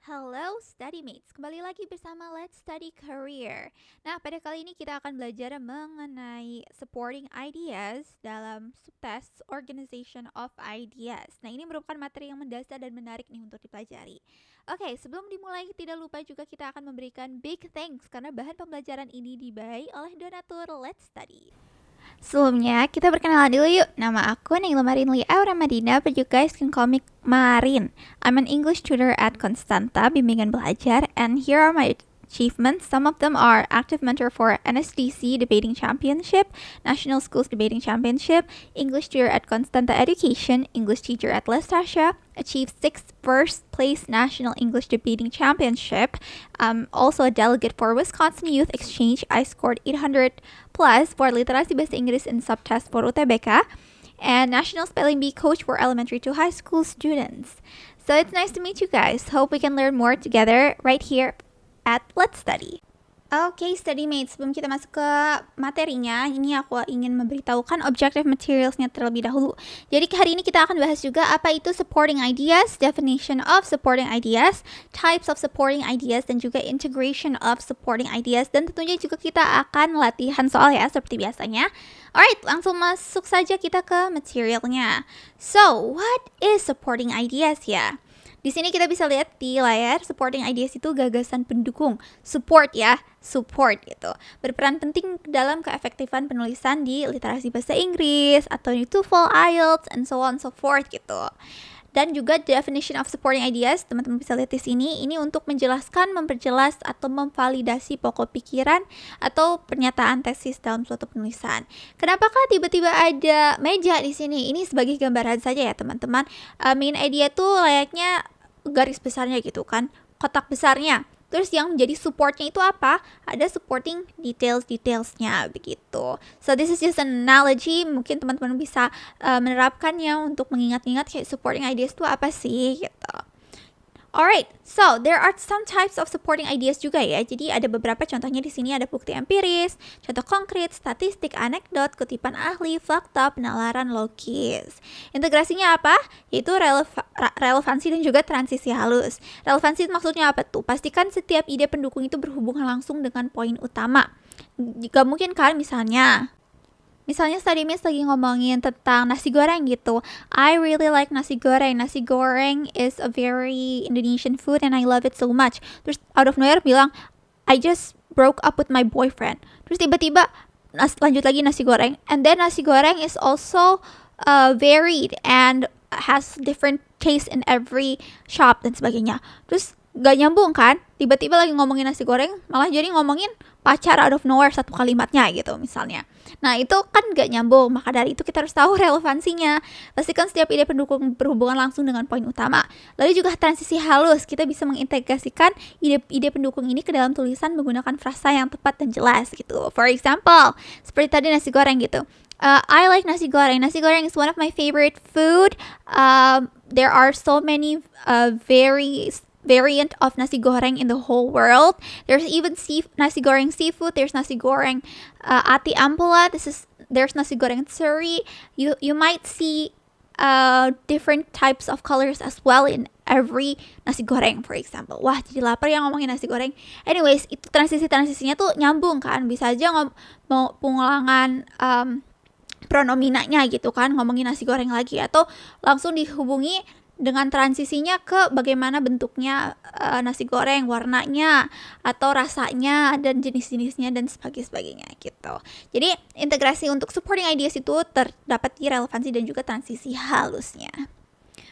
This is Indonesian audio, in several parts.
Hello Study Mates, kembali lagi bersama Let's Study Career. Nah, pada kali ini kita akan belajar mengenai supporting ideas dalam subtext Organization of Ideas. Nah, ini merupakan materi yang mendasar dan menarik nih untuk dipelajari. Oke, sebelum dimulai tidak lupa juga kita akan memberikan big thanks karena bahan pembelajaran ini dibiayai oleh donatur Let's Study. Sebelumnya, kita perkenalan dulu yuk. Nama aku Naila Marinli Aura Madina, but you guys can call me Marin. I'm an English tutor at Constanta, Bimbingan Belajar, and here are my achievements. Some of them are active mentor for NSDC Debating Championship, National Schools Debating Championship, English tutor at Constanta Education, English teacher at Lestasha, achieved 6th first place National English Debating Championship, also a delegate for Wisconsin Youth Exchange. I scored 800 plus for literasi bahasa Inggris and subtest for UTBK, and National Spelling Bee coach for elementary to high school students. So it's nice to meet you guys. Hope we can learn more together right here at Let's Study. Oke, study mates, sebelum kita masuk ke materinya, ini aku ingin memberitahukan objective materialsnya terlebih dahulu. Jadi hari ini kita akan bahas juga apa itu supporting ideas, definition of supporting ideas, types of supporting ideas, dan juga integration of supporting ideas. Dan tentunya juga kita akan latihan soal ya, seperti biasanya. Alright, langsung masuk saja kita ke materialnya. So, what is supporting ideas ya? Di sini kita bisa lihat di layar, supporting ideas itu gagasan pendukung, support ya, support gitu. Berperan penting dalam keefektifan penulisan di literasi bahasa Inggris atau di TOEFL, IELTS, and so on so forth gitu. Dan juga definition of supporting ideas, teman-teman bisa lihat di sini, ini untuk menjelaskan, memperjelas, atau memvalidasi pokok pikiran atau pernyataan tesis dalam suatu penulisan. Kenapakah tiba-tiba ada meja di sini? Ini sebagai gambaran saja ya teman-teman. Main idea tuh layaknya garis besarnya gitu kan, kotak besarnya. Terus yang menjadi supportnya itu apa? Ada supporting detailsnya begitu. So this is just an analogy. Mungkin teman-teman bisa menerapkannya untuk mengingat-ingat kayak supporting ideas itu apa sih gitu. Alright, so there are some types of supporting ideas juga ya. Jadi ada beberapa contohnya di sini, ada bukti empiris, contoh konkret, statistik, anekdot, kutipan ahli, fakta, penalaran logis. Integrasinya apa? Yaitu relevansi dan juga transisi halus. Relevansi itu maksudnya apa tuh? Pastikan setiap ide pendukung itu berhubungan langsung dengan poin utama. Jika mungkin kan misalnya study mates lagi ngomongin tentang nasi goreng gitu. I really like nasi goreng. Nasi goreng is a very Indonesian food and I love it so much. Terus out of nowhere bilang, I just broke up with my boyfriend. Terus tiba-tiba lanjut lagi nasi goreng. And then nasi goreng is also varied and has different taste in every shop dan sebagainya. Terus gak nyambung kan? Tiba-tiba lagi ngomongin nasi goreng, malah jadi ngomongin pacar out of nowhere satu kalimatnya gitu misalnya. Nah itu kan gak nyambung, maka dari itu kita harus tahu relevansinya. Pastikan setiap ide pendukung berhubungan langsung dengan poin utama. Lalu juga transisi halus, kita bisa mengintegrasikan ide pendukung ini ke dalam tulisan menggunakan frasa yang tepat dan jelas gitu. For example, seperti tadi nasi goreng gitu. I like nasi goreng. Nasi goreng is one of my favorite food. There are so many variant of nasi goreng in the whole world. There's even nasi goreng seafood. There's nasi goreng ati ampela. There's nasi goreng suri. You might see different types of colors as well in every nasi goreng, for example. Wah, jadi lapar ya ngomongin nasi goreng. Anyways, itu transisinya tuh nyambung kan. Bisa aja mau pengulangan pronominanya gitu kan, ngomongin nasi goreng lagi, atau langsung dihubungi dengan transisinya ke bagaimana bentuknya nasi goreng, warnanya, atau rasanya, dan jenis-jenisnya, dan sebagainya gitu. Jadi integrasi untuk supporting ideas itu terdapat di relevansi dan juga transisi halusnya.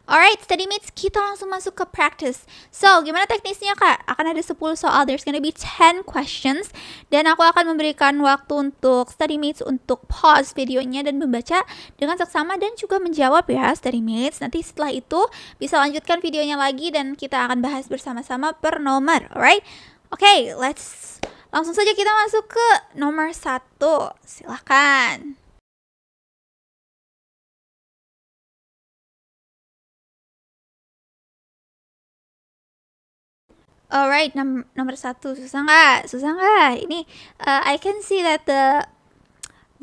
Alright, study mates, kita langsung masuk ke practice. So, gimana teknisnya kak? Akan ada 10 soal, there's gonna be 10 questions. Dan aku akan memberikan waktu untuk study mates untuk pause videonya dan membaca dengan seksama dan juga menjawab ya study mates. Nanti setelah itu bisa lanjutkan videonya lagi dan kita akan bahas bersama-sama per nomor. Alright? Okay, langsung saja kita masuk ke nomor 1. Silahkan. Alright, nomor 1, susah nggak? Ini I can see that the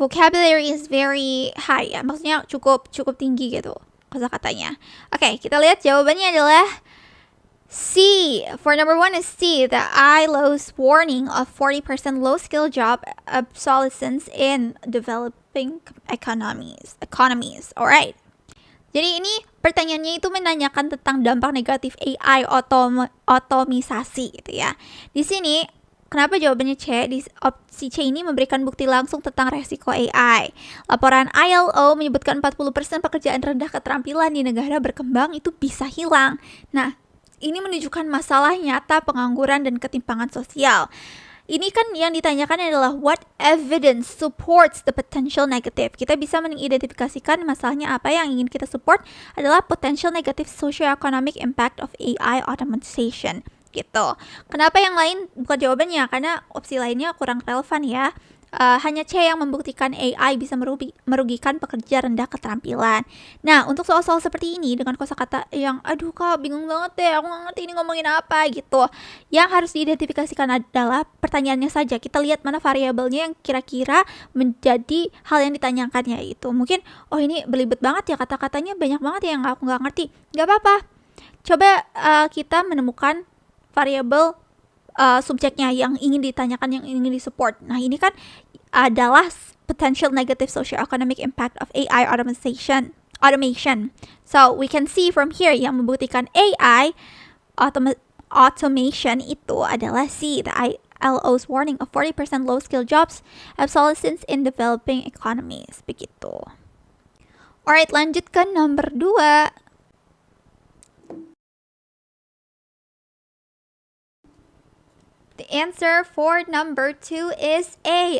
vocabulary is very high ya, maksudnya cukup tinggi gitu kosakatanya. Oke, kita lihat jawabannya adalah C. For number one is C, the ILO's warning of 40% low-skill job obsolescence in developing economies. Alright. Jadi ini pertanyaannya itu menanyakan tentang dampak negatif AI otomisasi gitu ya. Di sini kenapa jawabannya C? Di opsi C ini memberikan bukti langsung tentang resiko AI. Laporan ILO menyebutkan 40% pekerjaan rendah keterampilan di negara berkembang itu bisa hilang. Nah, ini menunjukkan masalah nyata pengangguran dan ketimpangan sosial. Ini kan yang ditanyakan adalah what evidence supports the potential negative. Kita bisa mengidentifikasikan masalahnya apa yang ingin kita support adalah potential negative socio-economic impact of AI automation gitu. Kenapa yang lain bukan jawabannya? Karena opsi lainnya kurang relevan ya. Hanya C yang membuktikan AI bisa merugikan pekerja rendah keterampilan. Nah, untuk soal-soal seperti ini dengan kosakata yang aduh kak bingung banget deh, aku nggak ngerti ini ngomongin apa gitu. Yang harus diidentifikasikan adalah pertanyaannya saja. Kita lihat mana variabelnya yang kira-kira menjadi hal yang ditanyakannya itu. Mungkin oh ini belibet banget ya kata-katanya banyak banget ya yang aku nggak ngerti. Nggak apa-apa. Coba kita menemukan variabel subjeknya yang ingin ditanyakan, yang ingin disupport. Nah, ini kan adalah potential negative socio-economic impact of AI automation. So, we can see from here yang membuktikan AI automation itu adalah C, the ILO's warning of 40% low-skill jobs obsolescence in developing economies. Begitu. Alright, lanjut ke nomor 2. The answer for number 2 is A,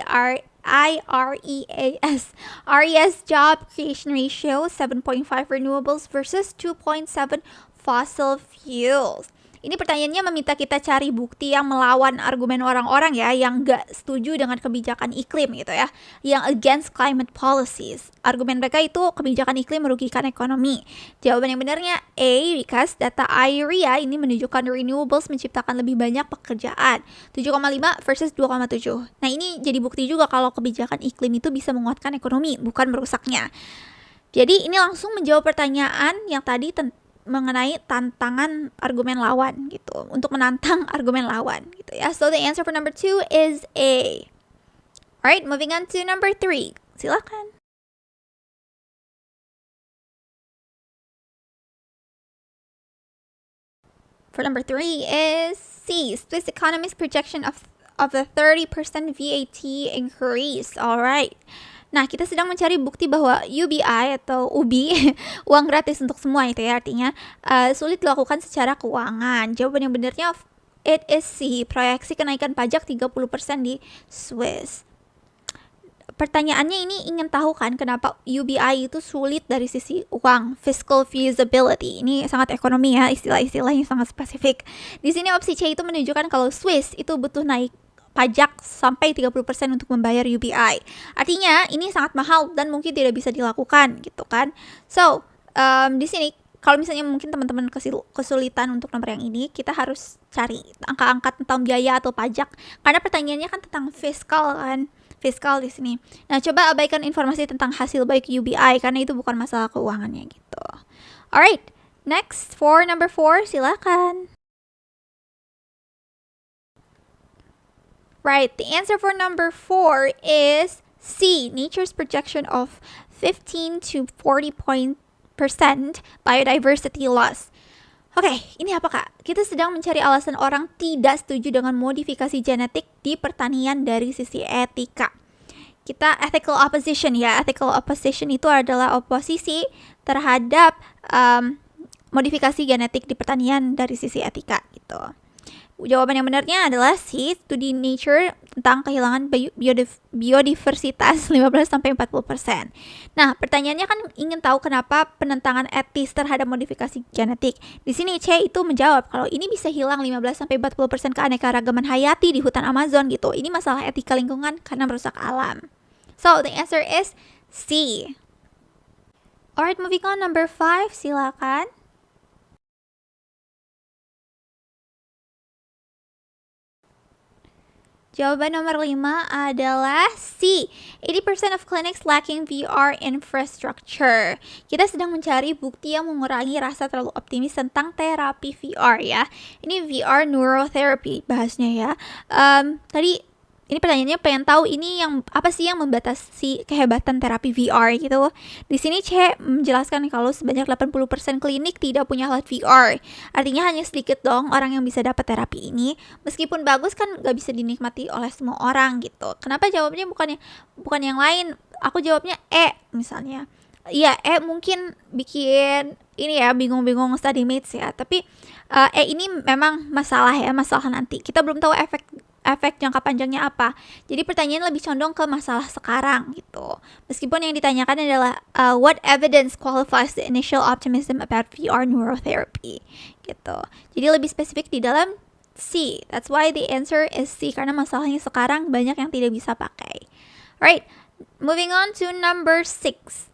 REAS. RES job creation ratio 7.5 renewables versus 2.7 fossil fuels. Ini pertanyaannya meminta kita cari bukti yang melawan argumen orang-orang ya, yang gak setuju dengan kebijakan iklim gitu ya, yang against climate policies. Argumen mereka itu kebijakan iklim merugikan ekonomi. Jawaban yang benarnya A, because data IREA ini menunjukkan renewables menciptakan lebih banyak pekerjaan, 7,5 versus 2,7. Nah ini jadi bukti juga kalau kebijakan iklim itu bisa menguatkan ekonomi, bukan merusaknya. Jadi ini langsung menjawab pertanyaan yang tadi mengenai tantangan argumen lawan gitu, untuk menantang argumen lawan gitu ya. So the answer for number 2 is A. Alright, moving on to number 3. Silakan. For number 3 is C, Swiss economist projection of the 30% VAT increase. Alright. Nah, kita sedang mencari bukti bahwa UBI atau UBI, uang gratis untuk semua itu ya, artinya sulit dilakukan secara keuangan. Jawaban yang benarnya it is C, proyeksi kenaikan pajak 30% di Swiss. Pertanyaannya ini ingin tahu kan kenapa UBI itu sulit dari sisi uang, fiscal feasibility. Ini sangat ekonomi ya, istilah-istilahnya sangat spesifik. Di sini opsi C itu menunjukkan kalau Swiss itu butuh naik pajak sampai 30% untuk membayar UBI. Artinya ini sangat mahal dan mungkin tidak bisa dilakukan gitu kan. So, di sini kalau misalnya mungkin teman-teman kesulitan untuk nomor yang ini, kita harus cari angka-angka tentang biaya atau pajak. Karena pertanyaannya kan tentang fiskal kan. Fiskal di sini. Nah, coba abaikan informasi tentang hasil baik UBI karena itu bukan masalah keuangannya gitu. Alright, next for number 4, silakan. Right, the answer for number 4 is C, nature's projection of 15 to 40% biodiversity loss. Oke, ini apa kak? Kita sedang mencari alasan orang tidak setuju dengan modifikasi genetik di pertanian dari sisi etika. Kita ethical opposition ya. Ethical opposition itu adalah oposisi terhadap modifikasi genetik di pertanian dari sisi etika gitu. Jawaban yang benarnya adalah C, studi Nature tentang kehilangan biodiversitas 15-40%. Nah, pertanyaannya kan ingin tahu kenapa penentangan etis terhadap modifikasi genetik. Di sini C itu menjawab kalau ini bisa hilang 15-40% keanekaragaman hayati di hutan Amazon gitu. Ini masalah etika lingkungan karena merusak alam. So, the answer is C. Alright, moving on number 5, silakan. Jawaban nomor 5 adalah C. 80% of clinics lacking VR infrastructure. Kita sedang mencari bukti yang mengurangi rasa terlalu optimis tentang terapi VR ya. Ini VR neurotherapy bahasnya ya. Tadi ini pertanyaannya pengen tahu ini yang apa sih yang membatasi kehebatan terapi VR gitu. Di sini C menjelaskan kalau sebanyak 80% klinik tidak punya alat VR. Artinya hanya sedikit dong orang yang bisa dapat terapi ini. Meskipun bagus kan nggak bisa dinikmati oleh semua orang gitu. Kenapa jawabnya bukan yang lain? Aku jawabnya E misalnya. Iya, mungkin bikin ini ya bingung-bingung study mates ya. Tapi ini memang masalah nanti. Kita belum tahu efek jangka panjangnya apa. Jadi pertanyaan lebih condong ke masalah sekarang gitu. Meskipun yang ditanyakan adalah what evidence qualifies the initial optimism about VR neurotherapy gitu. Jadi lebih spesifik di dalam C. That's why the answer is C karena masalahnya sekarang banyak yang tidak bisa pakai. Alright, moving on to number 6.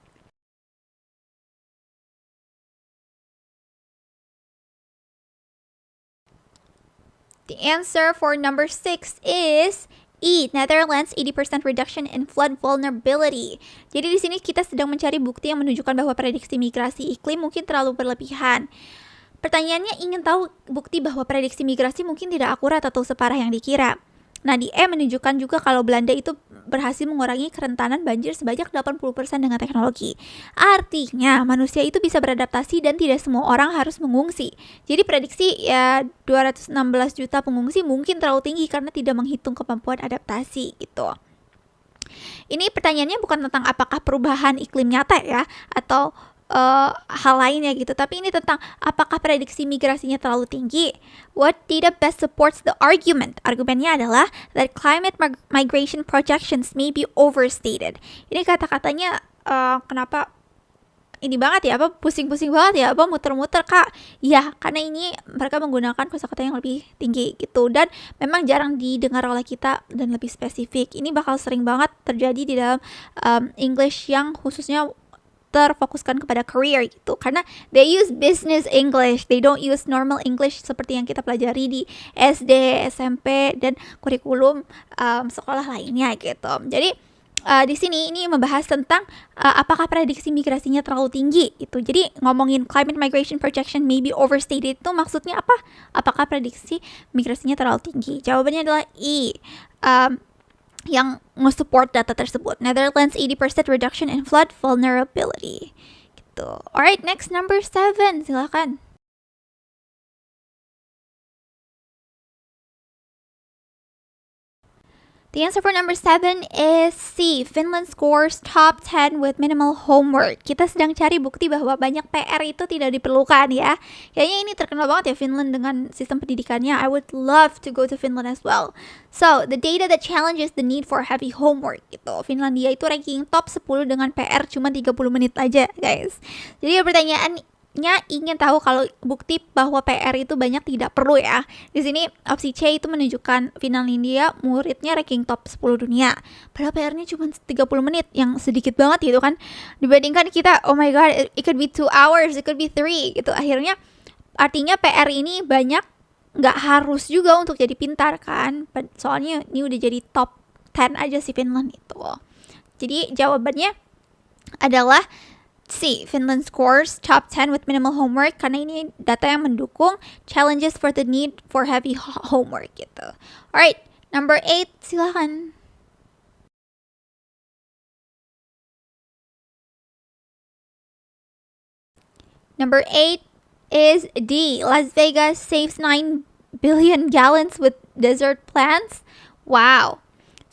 The answer for number 6 is E. Netherlands 80% reduction in flood vulnerability. Jadi di sini kita sedang mencari bukti yang menunjukkan bahwa prediksi migrasi iklim mungkin terlalu berlebihan. Pertanyaannya ingin tahu bukti bahwa prediksi migrasi mungkin tidak akurat atau separah yang dikira. Nah, di E menunjukkan juga kalau Belanda itu berhasil mengurangi kerentanan banjir sebanyak 80% dengan teknologi. Artinya, manusia itu bisa beradaptasi dan tidak semua orang harus mengungsi. Jadi prediksi ya 216 juta pengungsi mungkin terlalu tinggi karena tidak menghitung kemampuan adaptasi gitu. Ini pertanyaannya bukan tentang apakah perubahan iklim nyata ya atau hal lainnya gitu, tapi ini tentang apakah prediksi migrasinya terlalu tinggi. What data best supports the argument? Argumennya adalah that climate migration projections may be overstated. Ini kata-katanya kenapa ini banget ya, pusing-pusing banget ya, muter-muter kak. Ya, karena ini mereka menggunakan kosakata yang lebih tinggi gitu, dan memang jarang didengar oleh kita dan lebih spesifik. Ini bakal sering banget terjadi di dalam English yang khususnya terfokuskan kepada career gitu, karena they use business English, they don't use normal English seperti yang kita pelajari di SD, SMP dan kurikulum sekolah lainnya gitu. Jadi di sini ini membahas tentang apakah prediksi migrasinya terlalu tinggi gitu. Jadi ngomongin climate migration projection may be overstated itu maksudnya apa? Apakah prediksi migrasinya terlalu tinggi? Jawabannya adalah E. Yang nge-support data tersebut. Netherlands 80% reduction in flood vulnerability. Gitu. Alright, next number 7. Silakan. The answer for number 7 is C. Finland scores top 10 with minimal homework. Kita sedang cari bukti bahwa banyak PR itu tidak diperlukan ya. Kayaknya ini terkenal banget ya Finland dengan sistem pendidikannya. I would love to go to Finland as well. So, the data that challenges the need for heavy homework gitu. Finlandia itu ranking top 10 dengan PR cuma 30 menit aja, guys. Jadi pertanyaan ingin tahu kalau bukti bahwa PR itu banyak tidak perlu ya. Di sini opsi C itu menunjukkan Finlandia muridnya ranking top 10 dunia. Padahal PR-nya cuma 30 menit, yang sedikit banget gitu kan. Dibandingkan kita, oh my god, it could be 2 hours, it could be 3 gitu. Akhirnya artinya PR ini banyak, nggak harus juga untuk jadi pintar kan. Soalnya ini udah jadi top 10 aja si Finland itu. Jadi jawabannya adalah C. Finland scores top 10 with minimal homework karena ini data yang mendukung challenges for the need for heavy homework gitu. Alright, number 8 silakan. Number 8 is D. Las Vegas saves 9 billion gallons with desert plants. Wow.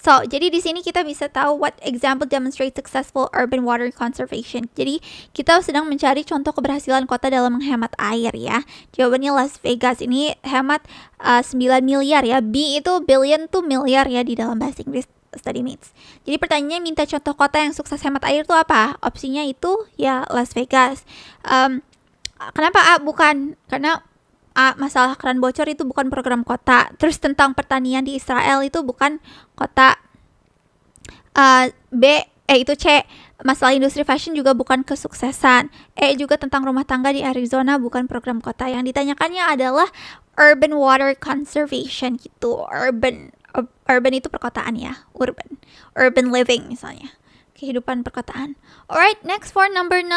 So, jadi di sini kita bisa tahu what example demonstrates successful urban water conservation. Jadi, kita sedang mencari contoh keberhasilan kota dalam menghemat air ya. Jawabannya Las Vegas ini hemat 9 miliar ya. B itu billion tuh miliar ya di dalam bahasa Inggris study mates. Jadi pertanyaannya minta contoh kota yang sukses hemat air itu apa? Opsinya itu ya Las Vegas. Kenapa A bukan? Karena A, masalah keran bocor itu bukan program kota. Terus tentang pertanian di Israel itu bukan kota. B, itu C, Masalah industri fashion juga bukan kesuksesan. Juga tentang rumah tangga di Arizona bukan program kota. Yang ditanyakannya adalah urban water conservation gitu. Urban itu perkotaan ya, urban living misalnya, kehidupan perkotaan. Alright, next for number 9.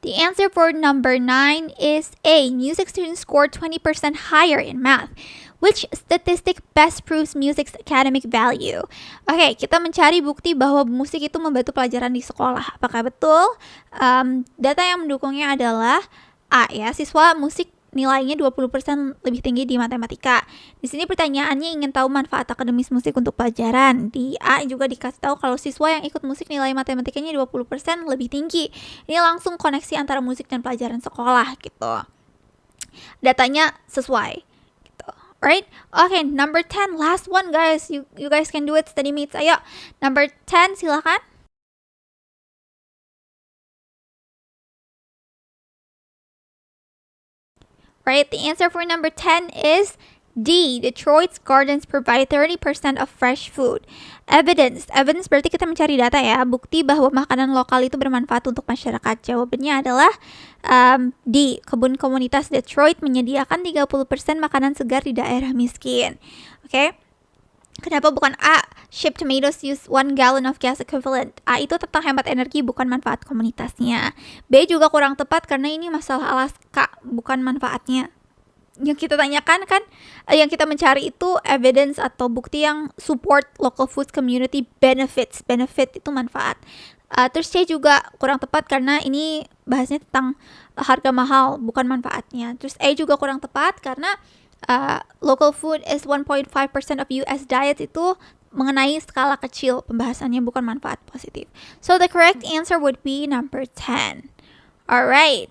The answer for number 9 is A. Music students scored 20% higher in math. Which statistic best proves music's academic value? Oke, kita mencari bukti bahwa musik itu membantu pelajaran di sekolah. Apakah betul? Data yang mendukungnya adalah A ya, siswa musik nilainya 20% lebih tinggi di matematika. Di sini pertanyaannya ingin tahu manfaat akademis musik untuk pelajaran. Di A juga dikasih tahu kalau siswa yang ikut musik nilai matematikanya 20% lebih tinggi. Ini langsung koneksi antara musik dan pelajaran sekolah gitu. Datanya sesuai gitu. Right? Okay, number 10, last one guys. You guys can do it, study mates. Ayo, number 10 silakan. Right, the answer for number 10 is D. Detroit's gardens provide 30% of fresh food. Evidence berarti kita mencari data ya, bukti bahwa makanan lokal itu bermanfaat untuk masyarakat. Jawabannya adalah D. Kebun komunitas Detroit menyediakan 30% makanan segar di daerah miskin. Oke. Kenapa bukan A? Ship tomatoes use 1 gallon of gas equivalent. A itu tentang hemat energi, bukan manfaat komunitasnya. B juga kurang tepat karena ini masalah Alaska, bukan manfaatnya. Yang kita tanyakan kan, yang kita mencari itu evidence atau bukti yang support local food community benefits. Benefit itu manfaat. Terus C juga kurang tepat karena ini bahasnya tentang harga mahal, bukan manfaatnya. Terus A juga kurang tepat karena local food is 1.5% of US diet itu mengenai skala kecil pembahasannya, bukan manfaat positif. So the correct answer would be number 10. Alright.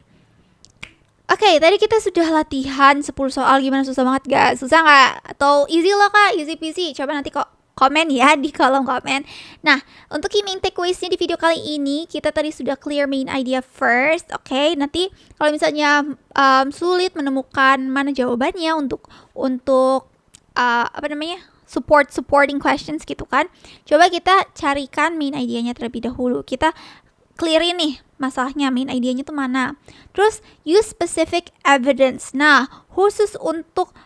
Oke, tadi kita sudah latihan 10 soal. Gimana, susah banget gak? Susah gak? Atau easy loh kak? Easy peasy. Coba nanti kok komen ya di kolom komen. Nah, untuk key main takeaways-nya di video kali ini, kita tadi sudah clear main idea first. Oke, nanti kalau misalnya sulit menemukan mana jawabannya untuk supporting questions gitu kan, coba kita carikan main idenya terlebih dahulu. Kita clearin nih masalahnya, main idenya tuh mana. Terus use specific evidence. Nah, khusus untuk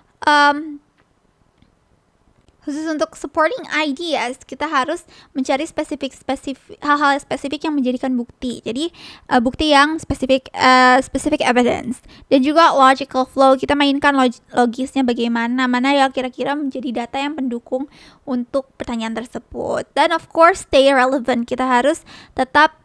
supporting ideas, kita harus mencari hal-hal spesifik yang menjadikan bukti. Jadi bukti yang specific evidence. Dan juga logical flow, kita mainkan logisnya bagaimana, mana yang kira-kira menjadi data yang pendukung untuk pertanyaan tersebut. Dan of course stay relevant, kita harus tetap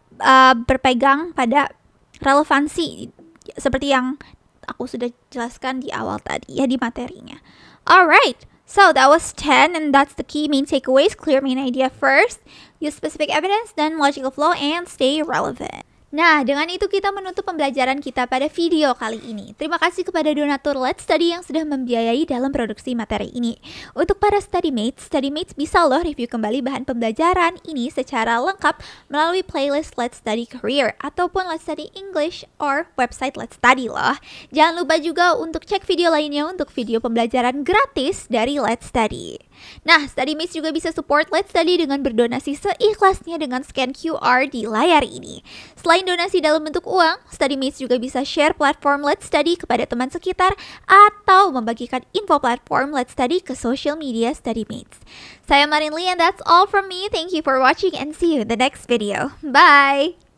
berpegang pada relevansi seperti yang aku sudah jelaskan di awal tadi ya, di materinya. Alright. So that was 10, and that's the key main takeaways. Clear main idea first, use specific evidence, then logical flow, and stay relevant. Nah, dengan itu kita menutup pembelajaran kita pada video kali ini. Terima kasih kepada donatur Let's Study yang sudah membiayai dalam produksi materi ini. Untuk para study mates bisa loh review kembali bahan pembelajaran ini secara lengkap melalui playlist Let's Study Career ataupun Let's Study English or website Let's Study loh. Jangan lupa juga untuk cek video lainnya untuk video pembelajaran gratis dari Let's Study. Nah, study mates juga bisa support Let's Study dengan berdonasi seikhlasnya dengan scan QR di layar ini. Selain donasi dalam bentuk uang, study mates juga bisa share platform Let's Study kepada teman sekitar atau membagikan info platform Let's Study ke social media study mates. Saya Marin Lee, and that's all from me. Thank you for watching and see you in the next video. Bye!